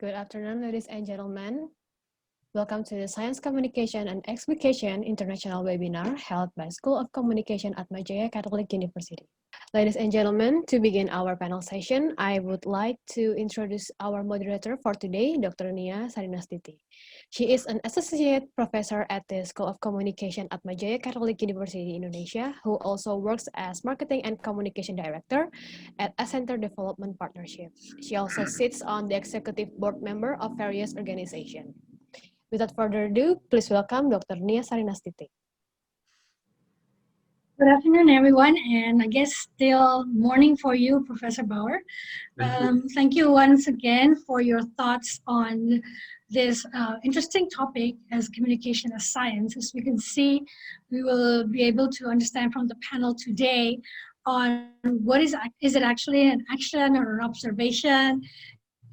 Good afternoon, ladies and gentlemen. Welcome to the Science Communication and Explication International Webinar held by School of Communication at Jaya Catholic University. Ladies and gentlemen, to begin our panel session, I would like to introduce our moderator for today, Dr. Nia Sarinastiti. She is an associate professor at the School of Communication at Jaya Catholic University, Indonesia, who also works as Marketing and Communication Director at a Center Development Partnership. She also sits on the executive board member of various organizations. Without further ado, please welcome Dr. Nia Sarinastiti. Good afternoon, everyone, and I guess still morning for you, Professor Bauer. Thank you once again for your thoughts on this interesting topic as communication as science. As we can see, we will be able to understand from the panel today on what is it actually an action or an observation?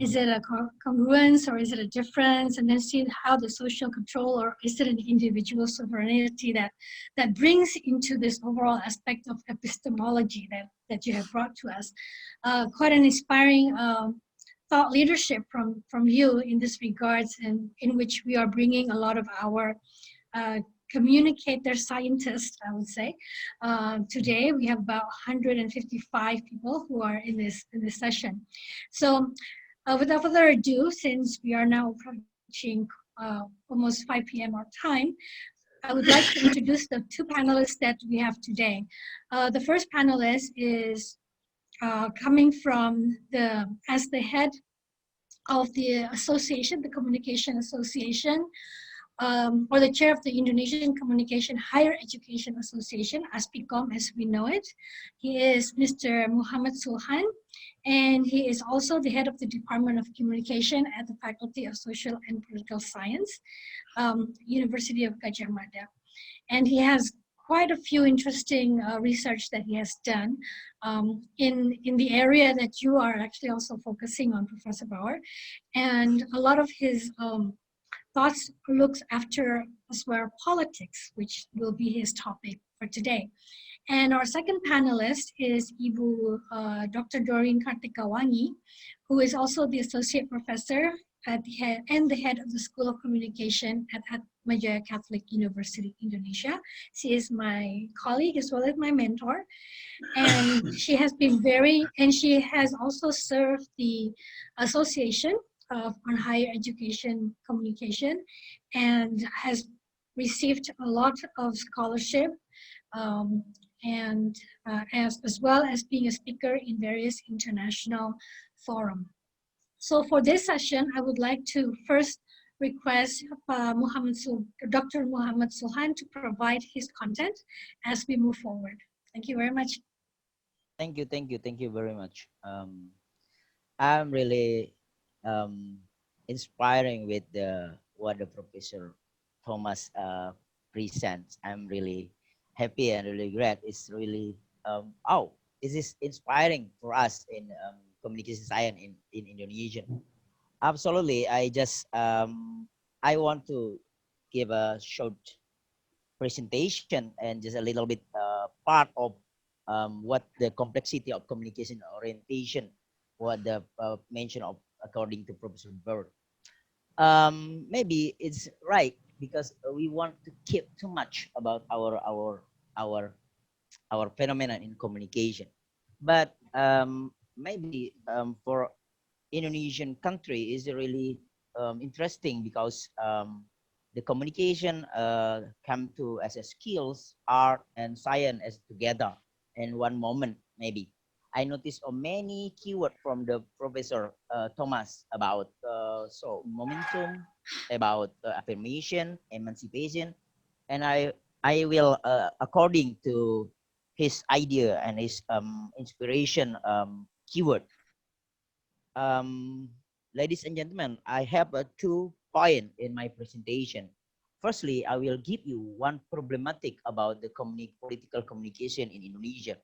Is it a congruence or is it a difference? And then see how the social control, or is it an individual sovereignty that brings into this overall aspect of epistemology that you have brought to us. Quite an inspiring thought leadership from you in this regards, and in which we are bringing a lot of our communicator scientists, I would say. Today we have about 155 people who are in this session. So without further ado, since we are now approaching almost 5 p.m. our time, I would like to introduce the two panelists that we have today. The first panelist is coming from as the head of the association, the Communication Association, or the chair of the Indonesian Communication Higher Education Association, ASPIKOM as we know it. He is Mr. Muhammad Sulhan, and he is also the head of the Department of Communication at the Faculty of Social and Political Science, University of Gajah, Mada. And he has quite a few interesting research that he has done in the area that you are actually also focusing on, Professor Bauer. And a lot of his thoughts looks after as well politics, which will be his topic for today. And our second panelist is Dr. Dorien Kartikawangi, who is also the associate professor at the head of the School of Communication at Atma Jaya Catholic University, Indonesia. She is my colleague as well as my mentor, and she has also served the association on higher education communication, and has received a lot of scholarship, and as well as being a speaker in various international forums. So for this session, I would like to first request Dr. Muhammad Sulhan to provide his content as we move forward. Thank you very much. Thank you very much. I'm really inspiring with what the Professor Thomas presents. I'm really happy and really glad. It's really this is inspiring for us in communication science in Indonesia. Absolutely. I want to give a short presentation and just a little bit part of what the complexity of communication orientation, what the mention of according to Professor Bauer. Maybe it's right because we want to keep too much about our phenomenon in communication, but maybe for Indonesian country is really interesting because the communication come to as a skills, art and science as together in one moment. Maybe I noticed many keywords from the Professor Thomas about momentum, about affirmation, emancipation, and I will according to his idea and his inspiration keyword. Ladies and gentlemen, I have 2 points in my presentation. Firstly, I will give you one problematic about the political communication in Indonesia.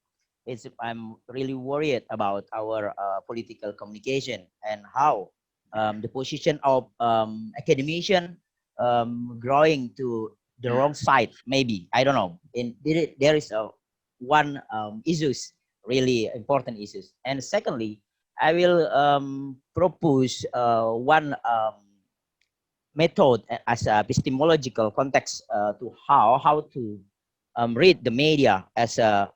I'm really worried about our political communication and how the position of academician growing to the wrong side. Maybe I don't know. There is one issues, really important issues. And secondly, I will propose one method as a epistemological context to how to read the media as a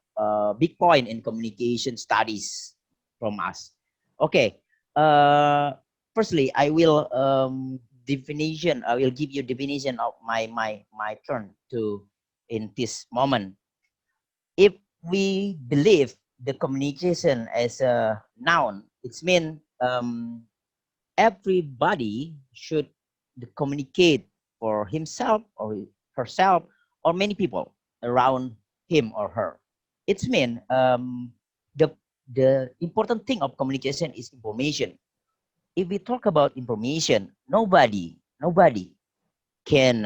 big point in communication studies from us. Okay. Firstly, I will definition. I will give you definition of my turn to in this moment. If we believe the communication as a noun, it's mean everybody should communicate for himself or herself or many people around him or her. It's mean the the important thing of communication is information. If we talk about information, nobody can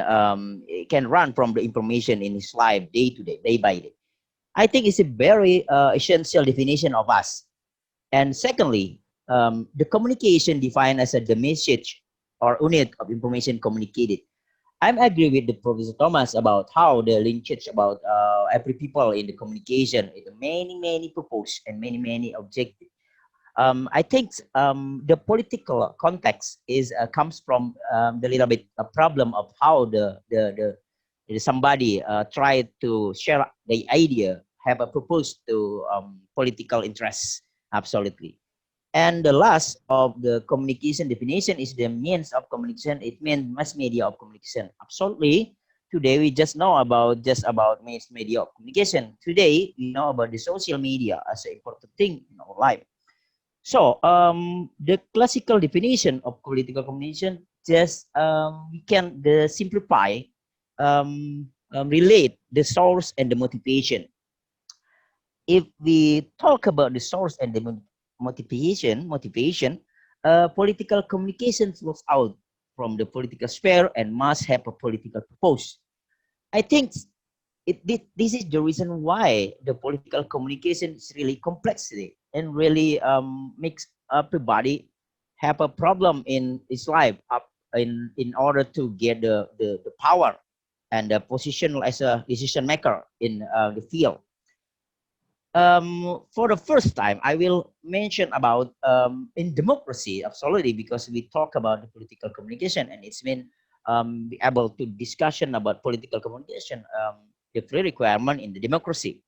run from the information in his life day to day, day by day. I think it's a very essential definition of us. And secondly, the communication defined as the message or unit of information communicated. I'm agree with the Professor Thomas about how the linkage about every people in the communication, many purpose and many objectives. I think the political context is comes from the little bit a problem of how the somebody tried to share the idea, have a proposed to political interests. Absolutely. And the last of the communication definition is the means of communication. It means mass media of communication. Absolutely. Today we just about mass media of communication. Today we know about the social media as an important thing in our life. So the classical definition of political communication just we can simplify, relate the source and the motivation. If we talk about the source and the motivation, political communication flows out from the political sphere and must have a political purpose. I think this is the reason why the political communication is really complexity and really makes everybody have a problem in his life up in order to get the power and the position as a decision maker in the field. For the first time, I will mention about in democracy, absolutely, because we talk about the political communication and it's been be able to discussion about political communication, the pre-requirement in the democracy.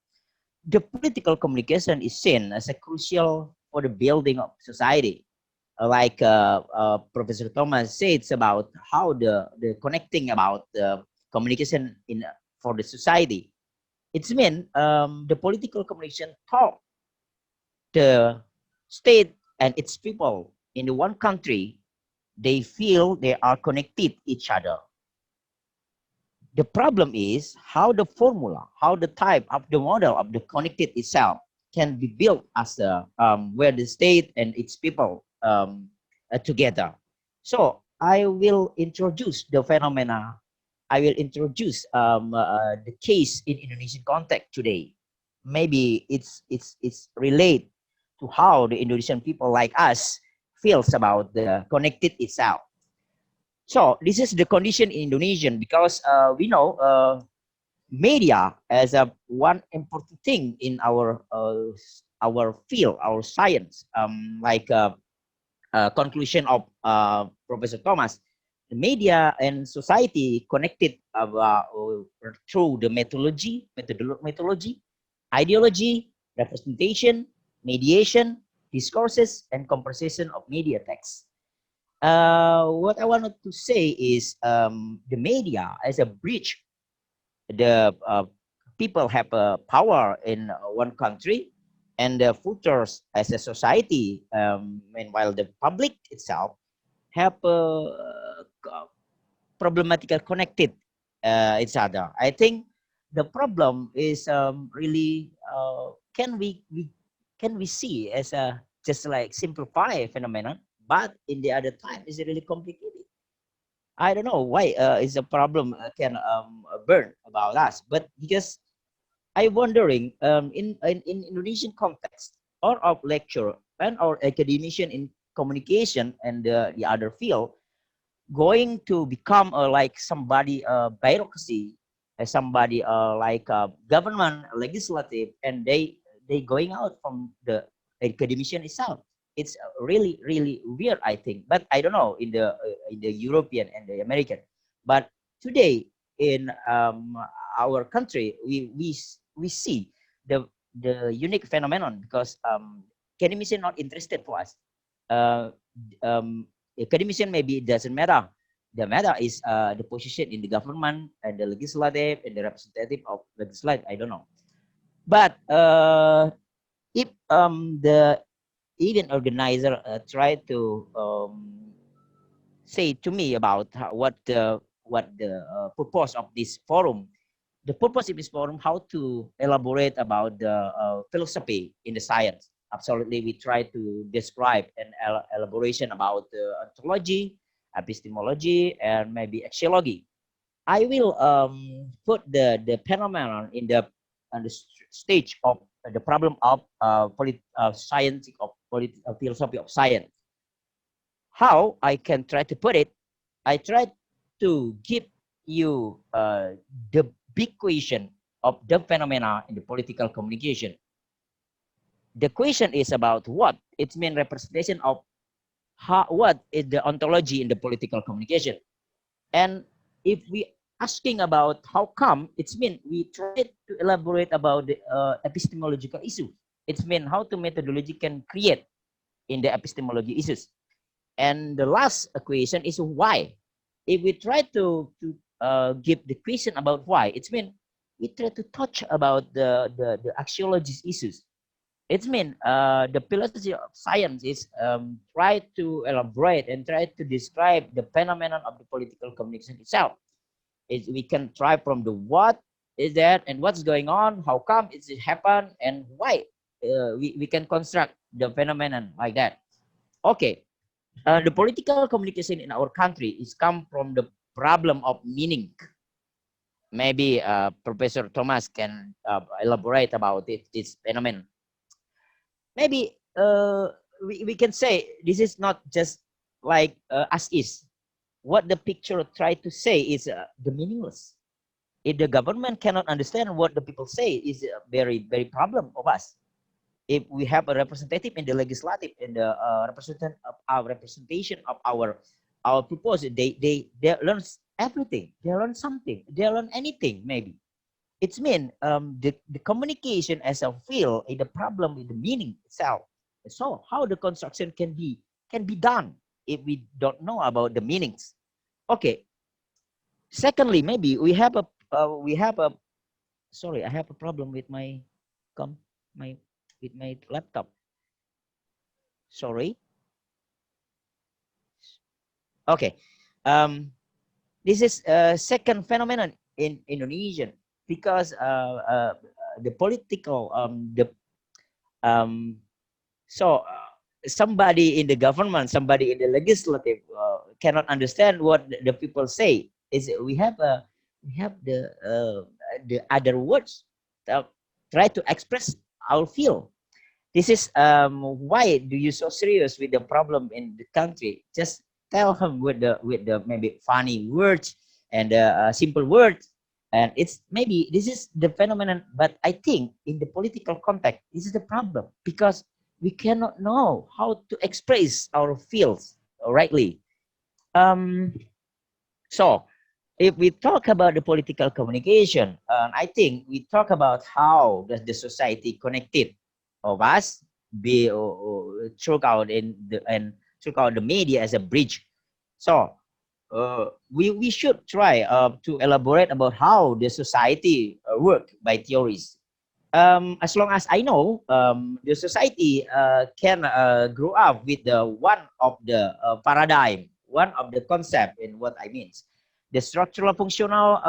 The political communication is seen as a crucial for the building of society. Like Professor Thomas says about how the connecting about the communication in for the society. It's mean the political communication talk the state and its people in the one country, they feel they are connected each other. The problem is how the formula, how the type of the model of the connected itself can be built as a where the state and its people are together. So I will introduce the phenomena. I will introduce the case in Indonesian context today. Maybe it's relate to how the Indonesian people like us feels about the connected itself. So this is the condition in Indonesian because we know media as a one important thing in our field, our science. Like conclusion of Professor Thomas, the media and society connected through the methodology, ideology, representation, mediation, discourses, and conversation of media text. What I wanted to say is the media as a bridge. The people have a power in one country, and the futures as a society. Meanwhile, the public itself have problematical connected each other. I think the problem is really can we see as a just like simplify phenomenon, but in the other time is really complicated. I don't know why is a problem can burn about us, but because I wondering in Indonesian context or of lecture and our academician in communication and the other field going to become like somebody bureaucracy, somebody like government legislative, and they going out from the academician itself. it's really really weird, I think. But I don't know in the European and the American. But today in our country, we see the unique phenomenon, because academician not interested for us. Uh, Academician maybe it doesn't matter. The matter is the position in the government and the legislative and the representative of legislative. I don't know. But if the event organizer try to say to me about what the purpose of this forum. The purpose of this forum, how to elaborate about the philosophy in the science. Absolutely, we try to describe an elaboration about the ontology, epistemology, and maybe axiology. I will put the phenomenon in the on the stage of the problem of science of philosophy of science. How I can try to put it? I try to give you the big question of the phenomena in the political communication. The question is about what it means representation of what is the ontology in the political communication. And if we asking about how come, it's mean we try to elaborate about the epistemological issue. It's mean how to methodology can create in the epistemology issues. And the last equation is why. If we try to give the question about why, it's mean we try to touch about the axiology issues. It's mean the philosophy of science is try to elaborate and try to describe the phenomenon of the political communication itself. We can try from the what is that and what's going on, how come it happen, and why. We can construct the phenomenon like that. Okay, the political communication in our country is come from the problem of meaning. Maybe Professor Thomas can elaborate about it, this phenomenon. Maybe we can say this is not just like as is. What the picture tried to say is the meaningless. If the government cannot understand what the people say, is a very very problem of us. If we have a representative in the legislative and the representation of our proposal, they learn everything. They learn something. They learn anything maybe. It's mean the communication as a field is the problem with the meaning itself. So how the construction can be done if we don't know about the meanings. Okay. Secondly, maybe we have a sorry, I have a problem with my laptop. Sorry. Okay. This is a second phenomenon in Indonesian, because the political somebody in the government, somebody in the legislative cannot understand what the people say. Is we have the other words try to express our feel. This is why do you so serious with the problem in the country? Just tell him with the maybe funny words and simple words, and it's maybe this is the phenomenon. But I think in the political context, this is the problem, because we cannot know how to express our feels rightly. So if we talk about the political communication, I think we talk about how does the society connected of us be throughout throughout the media as a bridge. So we should try to elaborate about how the society work by theories. As long as I know, the society can grow up with the one of the paradigm, one of the concept in what I mean. The structural functional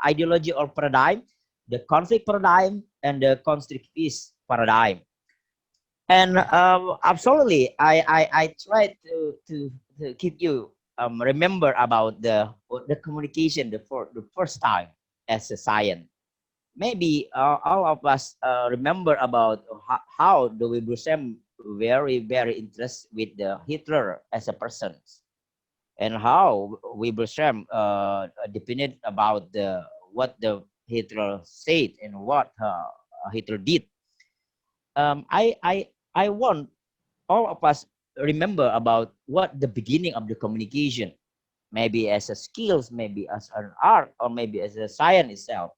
ideology or paradigm, the conflict paradigm, and the constructivist paradigm. And absolutely, I try to keep you remember about the communication the first time as a science. Maybe all of us remember about how the Weber-Sam very very interested with the Hitler as a person, and how Weber-Sam defined about what the Hitler said and what Hitler did. I want all of us remember about what the beginning of the communication, maybe as a skills, maybe as an art, or maybe as a science itself.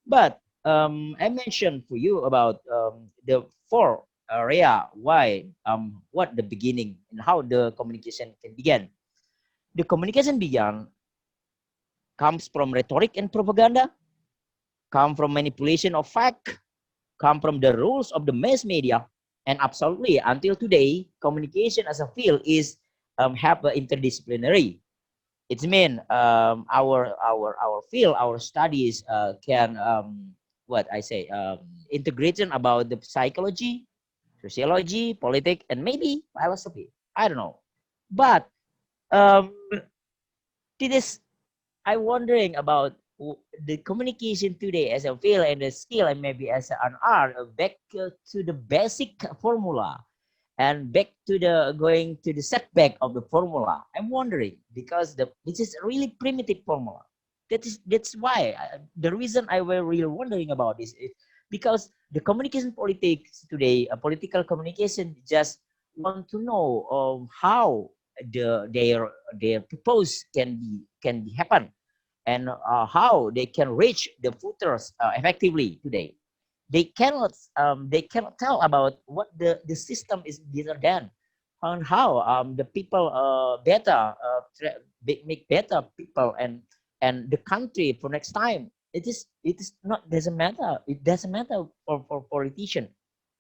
But I mentioned for you about the four area why what the beginning and how the communication can begin. The communication began comes from rhetoric and propaganda, come from manipulation of fact, come from the rules of the mass media, and absolutely until today, communication as a field is have a interdisciplinary. It's mean our field, our studies can what I say integration about the psychology, sociology, politics, and maybe philosophy. I don't know, but um, it is I'm wondering about the communication today as a field and a skill and maybe as an art back to the basic formula and back to the going to the setback of the formula. I'm wondering because this is a really primitive formula. That's why the reason I were really wondering about this is because the communication politics today, political communication just want to know how their purpose can be happen and how they can reach the voters effectively today. They cannot tell about what the system is better than and how the people better make better people and the country for next time. It is not doesn't matter. It doesn't matter for politician.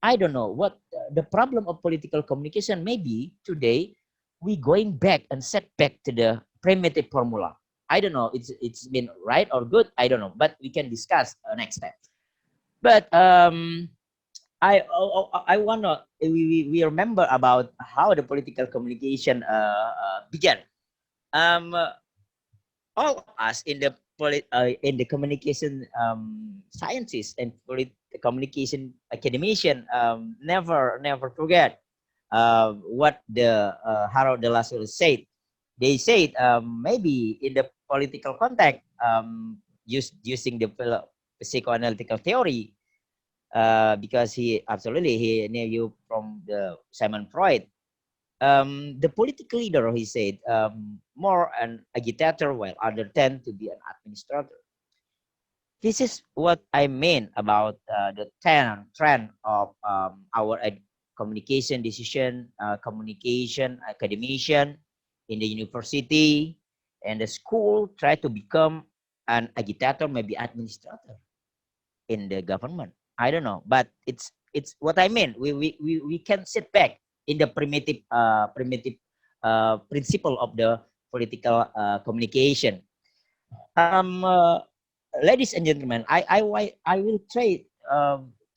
I don't know what the problem of political communication. Maybe today we going back and set back to the primitive formula. I don't know. It's been right or good. I don't know, but we can discuss next time. But I wanna we remember about how the political communication began. Um, all of us in the communication scientists and communication academician never forget what the Harold de Lassalle said. They said maybe in the political context, using the psychoanalytical theory, because he knew you from the Simon Freud. The political leader, he said, more an agitator, while other tend to be an administrator. This is what I mean about the trend of our communication decision, communication academician in the university and the school try to become an agitator, maybe administrator in the government. I don't know, but it's what I mean. We can sit back in the primitive principle of the political communication. Um, uh, Ladies and gentlemen, I will try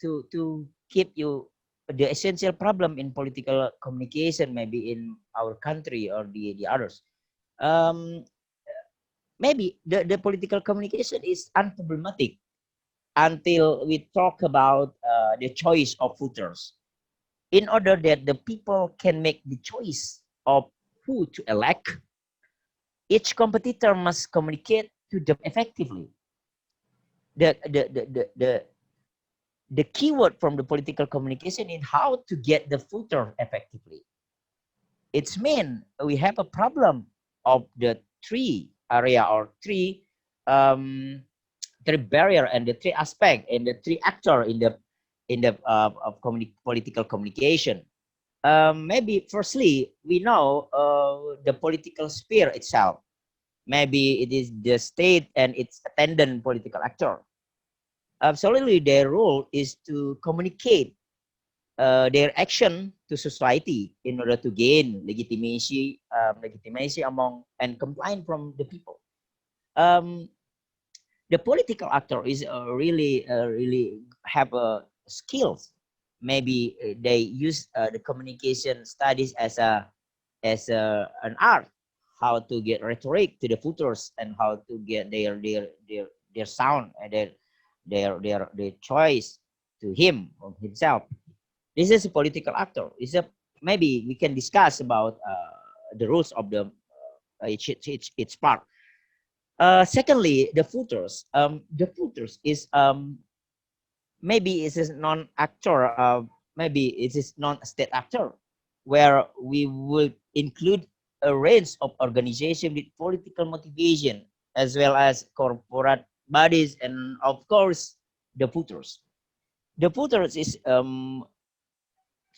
to keep you the essential problem in political communication, maybe in our country or the others. Um, Maybe the political communication is unproblematic until we talk about the choice of voters. In order that the people can make the choice of who to elect, each competitor must communicate to them effectively. The, the, the, the, the, the keyword from the political communication is how to get the voter effectively. It's mean we have a problem of the three area or um, three barrier and the three aspect and the three actor in the of political communication. Maybe firstly we know the political sphere itself. Maybe it is the state and its attendant political actor. Absolutely, their role is to communicate their action to society in order to gain legitimacy among and compliance from the people. Um, the political actor is really have skills. Maybe they use the communication studies as an art, how to get rhetoric to the voters and how to get their sound and their choice to him or himself. This is a political actor. Is a maybe we can discuss about the rules of the each part. Secondly, the voters. The voters is maybe it's a non-actor maybe it is non-state actor, where we will include a range of organization with political motivation, as well as corporate bodies, and of course the voters. The voters is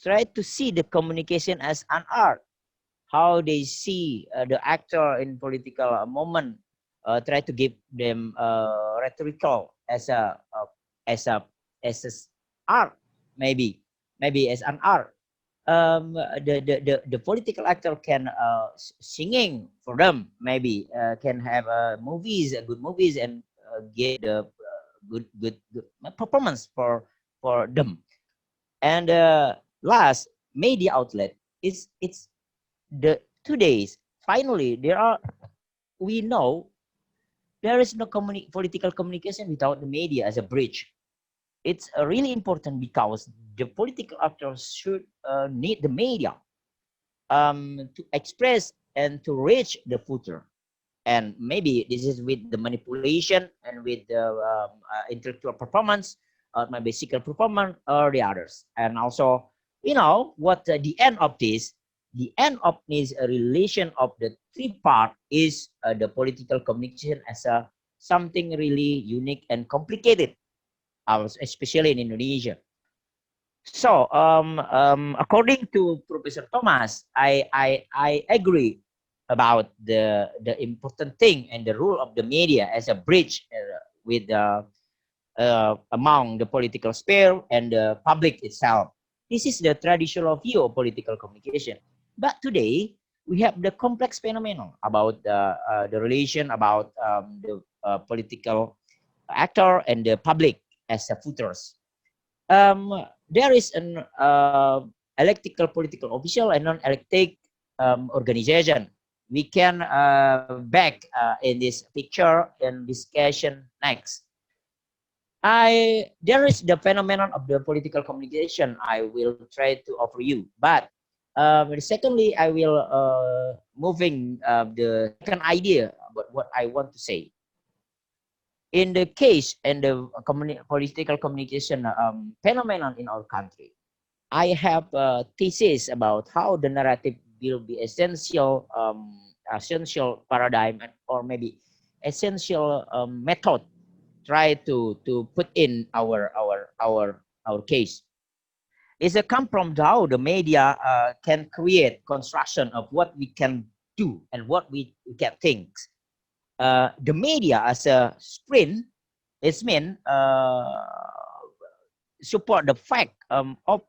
try to see the communication as an art, how they see the actor in political moment, try to give them rhetorical as a as a art, maybe as an art. The political actor can singing for them, maybe can have movies, good movies, and get the good performance for them. And last, media outlet, it's the today's finally there are, we know there is no political communication without the media as a bridge. It's really important because the political actors should need the media to express and to reach the future. And maybe this is with the manipulation and with the intellectual performance, maybe physical performance, or the others. And also, you know what, the end of this, the end of this relation of the three part is the political communication as a something really unique and complicated, especially in Indonesia. So, according to Professor Thomas, I agree about the important thing and the role of the media as a bridge with among the political sphere and the public itself. This is the traditional view of political communication. But today we have the complex phenomenon about the relation about the political actor and the public as the voters. There is an electrical political official and non-elected organization. We can back in this picture and discussion next. There is the phenomenon of the political communication I will try to offer you, but secondly I will moving the second idea about what I want to say. In the case and the political communication phenomenon in our country, I have a thesis about how the narrative will be essential paradigm, or maybe essential method try to put in our case. It's a come from how the media can create construction of what we can do and what we can think. The media as a screen, it's mean support the fact of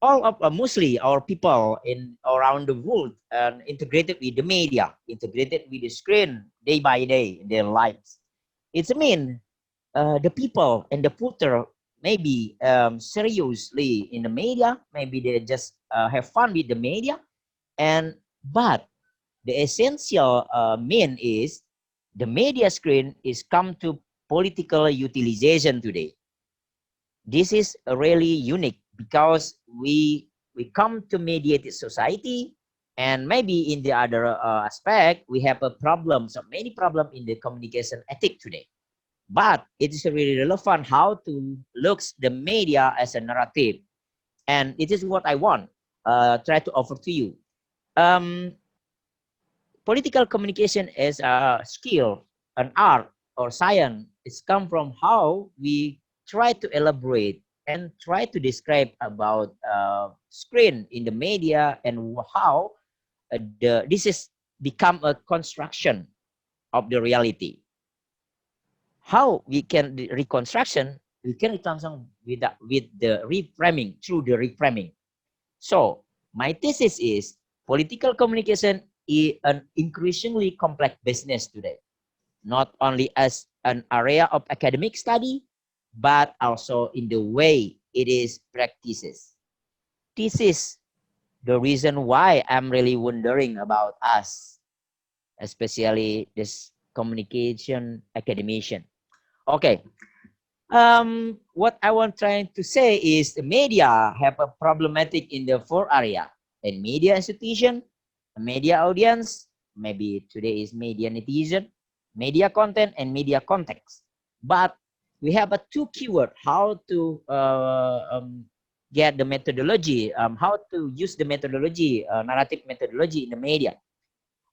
all of mostly our people in around the world and integrated with the media, integrated with the screen day by day in their lives. It's mean the people and the voter maybe seriously in the media, maybe they just have fun with the media, and but the essential mean is the media screen is come to political utilization today. This is really unique because we come to mediated society, and maybe in the other aspect we have a problem, so many problem in the communication ethic today. But it is really relevant how to look the media as a narrative, and it is what I want try to offer to you. Political communication is a skill, an art or science. It's come from how we try to elaborate and try to describe about screen in the media, and how this is become a construction of the reality. How we can reconstruction, we can reconstruct with the reframing, through the reframing. So my thesis is political communication is an increasingly complex business today, not only as an area of academic study, but also in the way it is practices. This is the reason why I'm really wondering about us, especially this communication academician. Okay, what I want trying to say is the media have a problematic in the four area: in media institution, a media audience, maybe today is media netizen, media content, and media context. But we have a two keyword how to get the methodology, how to use the methodology, narrative methodology in the media.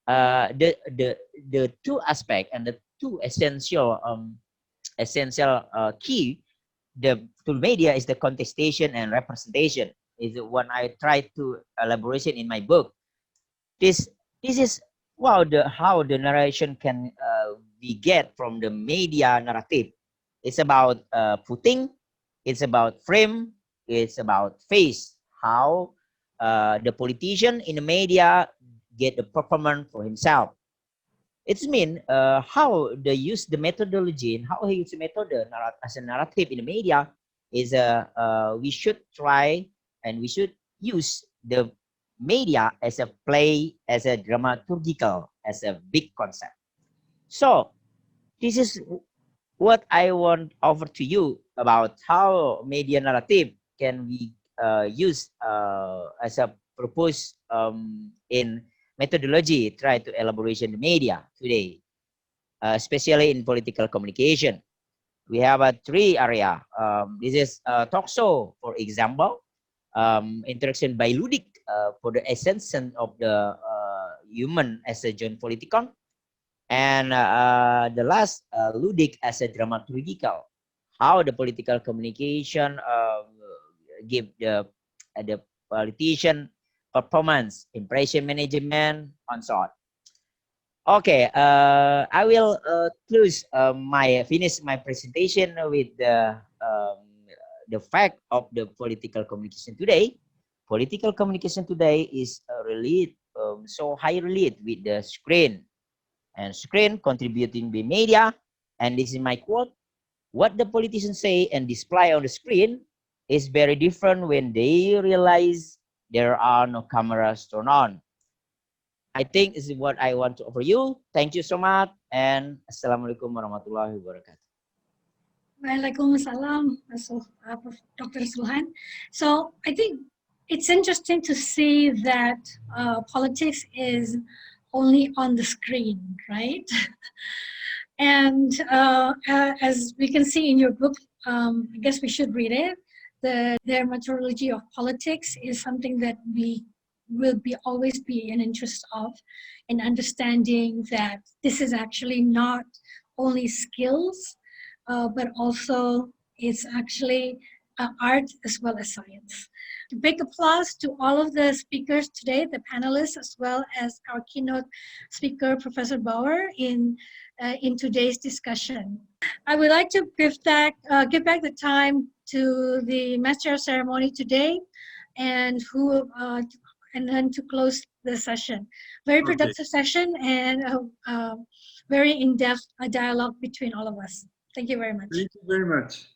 The two aspect and the two essential key to media is the contestation and representation. Is when I try to elaboration in my book. This is wow, how the narration can we get from the media narrative. It's about footing, it's about frame, it's about face. How the politician in the media get the performance for himself. It's mean how they use the methodology and how he use the method as a narrative in the media is we should try and we should use the media as a play, as a dramaturgical, as a big concept. So this is what I want to offer to you about how media narrative can be used as a purpose in methodology, try to elaboration the media today, especially in political communication. We have a three area. This is talk show, for example, interaction by ludic for the essence of the human as a John Politicon, and the last ludic as a dramaturgical, how the political communication give the politician performance, impression management, and so on. Okay, I will finish my presentation with the fact of the political communication today. Political communication today is so high related with the screen, and screen contributing the media. And this is my quote: what the politicians say and display on the screen is very different when they realize there are no cameras turned on. I think this is what I want to offer you. Thank you so much, and Assalamualaikum warahmatullahi wabarakatuh. Waalaikumsalam, Dr. Sulhan. So I think it's interesting to see that politics is only on the screen, right? And as we can see in your book, I guess we should read it. The dermatology of politics is something that we will always be an interest of, in understanding that this is actually not only skills, but also it's actually art as well as science. Big applause to all of the speakers today, the panelists, as well as our keynote speaker, Professor Bauer, in today's discussion. I would like to give back the time to the master of ceremony today, and then to close the session. Very productive session, and very in-depth dialogue between all of us. Thank you very much. Thank you very much.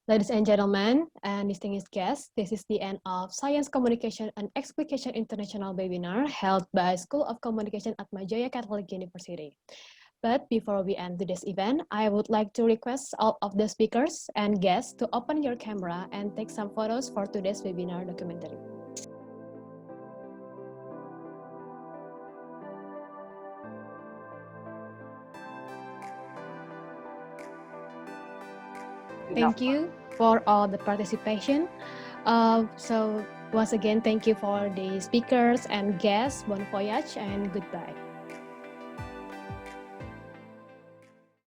Ladies and gentlemen, and distinguished guests, this is the end of Science Communication and Explication International webinar held by School of Communication at Jaya Catholic University. But before we end today's event, I would like to request all of the speakers and guests to open your camera and take some photos for today's webinar documentary. Thank you for all the participation. So once again, thank you for the speakers and guests. Bon voyage and goodbye.